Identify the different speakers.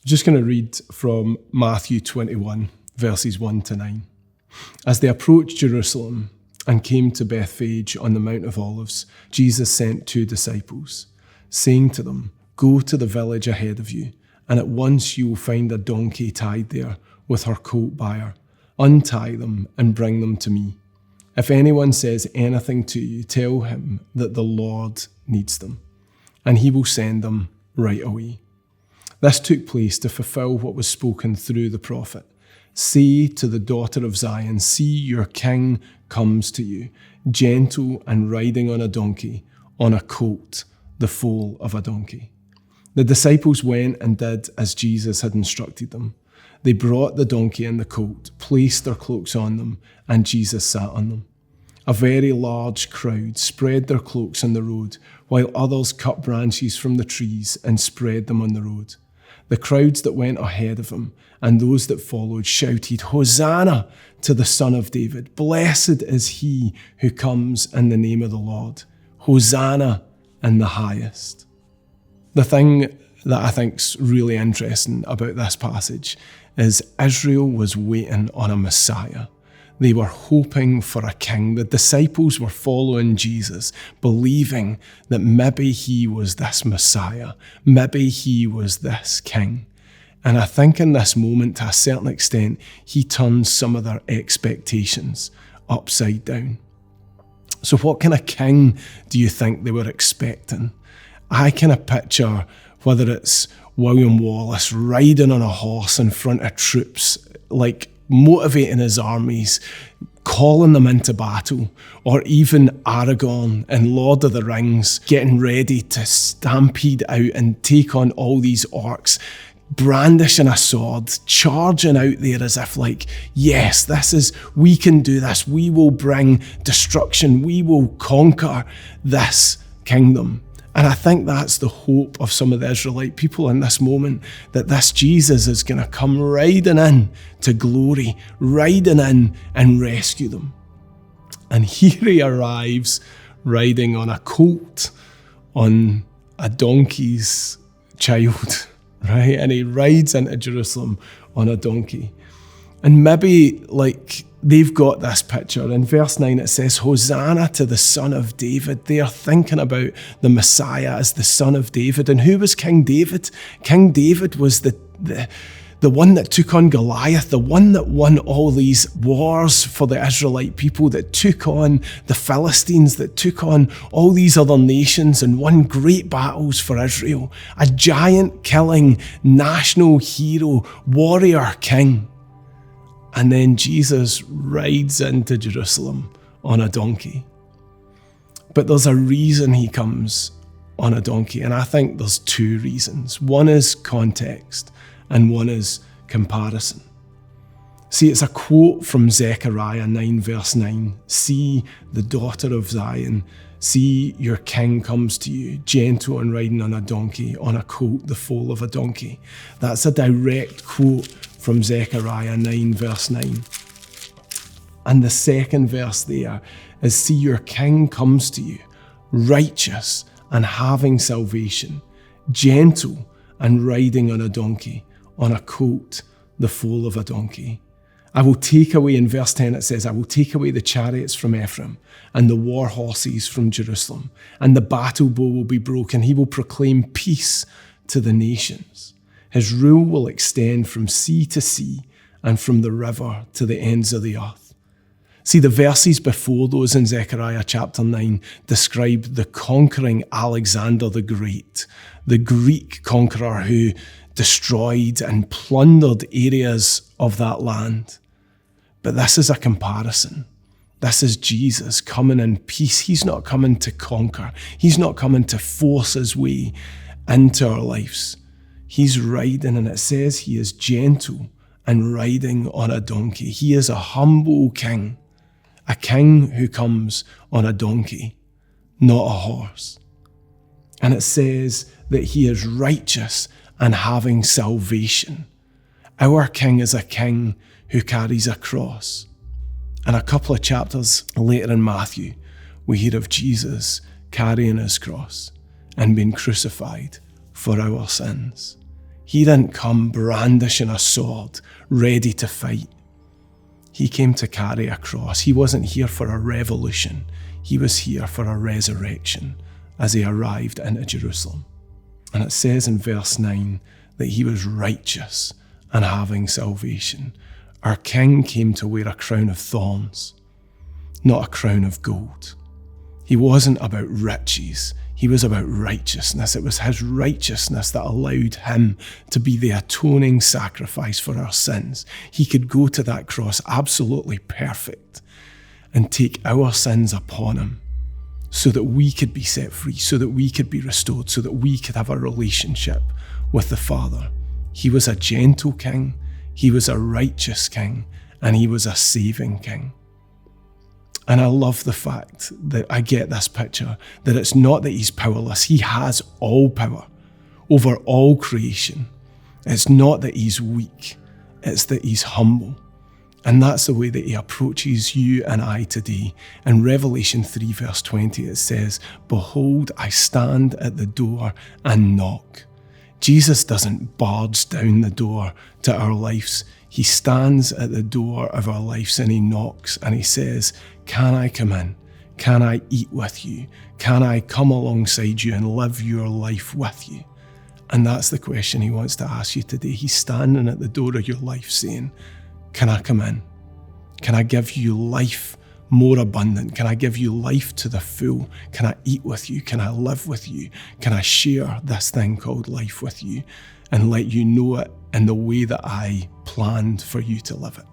Speaker 1: Just going to read from Matthew 21, verses 1 to 9. As they approached Jerusalem and came to Bethphage on the Mount of Olives, Jesus sent 2 disciples, saying to them, "Go to the village ahead of you, and at once you will find a donkey tied there with her colt by her. Untie them and bring them to me. If anyone says anything to you, tell him that the Lord needs them, and he will send them right away." This took place to fulfill what was spoken through the prophet. "Say to the daughter of Zion, see, your king comes to you, gentle and riding on a donkey, on a colt, the foal of a donkey." The disciples went and did as Jesus had instructed them. They brought the donkey and the colt, placed their cloaks on them, and Jesus sat on them. A very large crowd spread their cloaks on the road, while others cut branches from the trees and spread them on the road. The crowds that went ahead of him and those that followed shouted, "Hosanna to the Son of David! Blessed is he who comes in the name of the Lord! Hosanna in the highest." The thing that I think's really interesting about this passage is Israel was waiting on a Messiah. They were hoping for a king. The disciples were following Jesus, believing that maybe he was this Messiah, maybe he was this king. And I think in this moment, to a certain extent, he turns some of their expectations upside down. So what kind of king do you think they were expecting? I kind of picture whether it's William Wallace riding on a horse in front of troops, like motivating his armies, calling them into battle, or even Aragorn in Lord of the Rings getting ready to stampede out and take on all these orcs, brandishing a sword, charging out there as if like, yes, we can do this, we will bring destruction, we will conquer this kingdom. And I think that's the hope of some of the Israelite people in this moment, that this Jesus is going to come riding in to glory, riding in and rescue them. And here he arrives riding on a colt, on a donkey's child, right? And he rides into Jerusalem on a donkey. And maybe like they've got this picture. In verse 9 it says, "Hosanna to the Son of David." They are thinking about the Messiah as the Son of David. And who was King David? King David was the one that took on Goliath, the one that won all these wars for the Israelite people, that took on the Philistines, that took on all these other nations and won great battles for Israel. A giant killing, national hero, warrior king. And then Jesus rides into Jerusalem on a donkey. But there's a reason he comes on a donkey, and I think there's 2 reasons. One is context, and one is comparison. See, it's a quote from Zechariah 9 verse 9. "See, the daughter of Zion, see, your king comes to you, gentle and riding on a donkey, on a colt, the foal of a donkey." That's a direct quote from Zechariah 9 verse 9. And the second verse there is, "See, your king comes to you, righteous and having salvation, gentle and riding on a donkey, on a colt, the foal of a donkey. I will take away," in verse 10 it says, "I will take away the chariots from Ephraim and the war horses from Jerusalem, and the battle bow will be broken. He will proclaim peace to the nations. His rule will extend from sea to sea and from the river to the ends of the earth." See, the verses before those in Zechariah chapter 9 describe the conquering Alexander the Great, the Greek conqueror who destroyed and plundered areas of that land. But this is a comparison. This is Jesus coming in peace. He's not coming to conquer. He's not coming to force his way into our lives. He's riding, and it says he is gentle and riding on a donkey. He is a humble king, a king who comes on a donkey, not a horse. And it says that he is righteous and having salvation. Our king is a king who carries a cross. And a couple of chapters later in Matthew, we hear of Jesus carrying his cross and being crucified for our sins. He didn't come brandishing a sword, ready to fight. He came to carry a cross. He wasn't here for a revolution. He was here for a resurrection as he arrived into Jerusalem. And it says in verse 9 that he was righteous and having salvation. Our King came to wear a crown of thorns, not a crown of gold. He wasn't about riches. He was about righteousness. It was his righteousness that allowed him to be the atoning sacrifice for our sins. He could go to that cross absolutely perfect and take our sins upon him so that we could be set free, so that we could be restored, so that we could have a relationship with the Father. He was a gentle king, he was a righteous king, and he was a saving king. And I love the fact that I get this picture, that it's not that he's powerless. He has all power over all creation. It's not that he's weak. It's that he's humble. And that's the way that he approaches you and I today. In Revelation 3 verse 20, it says, "Behold, I stand at the door and knock." Jesus doesn't barge down the door to our lives. He stands at the door of our lives and he knocks and he says, "Can I come in? Can I eat with you? Can I come alongside you and live your life with you?" And that's the question he wants to ask you today. He's standing at the door of your life saying, "Can I come in? Can I give you life more abundant? Can I give you life to the full? Can I eat with you? Can I live with you? Can I share this thing called life with you and let you know it in the way that I planned for you to live it?"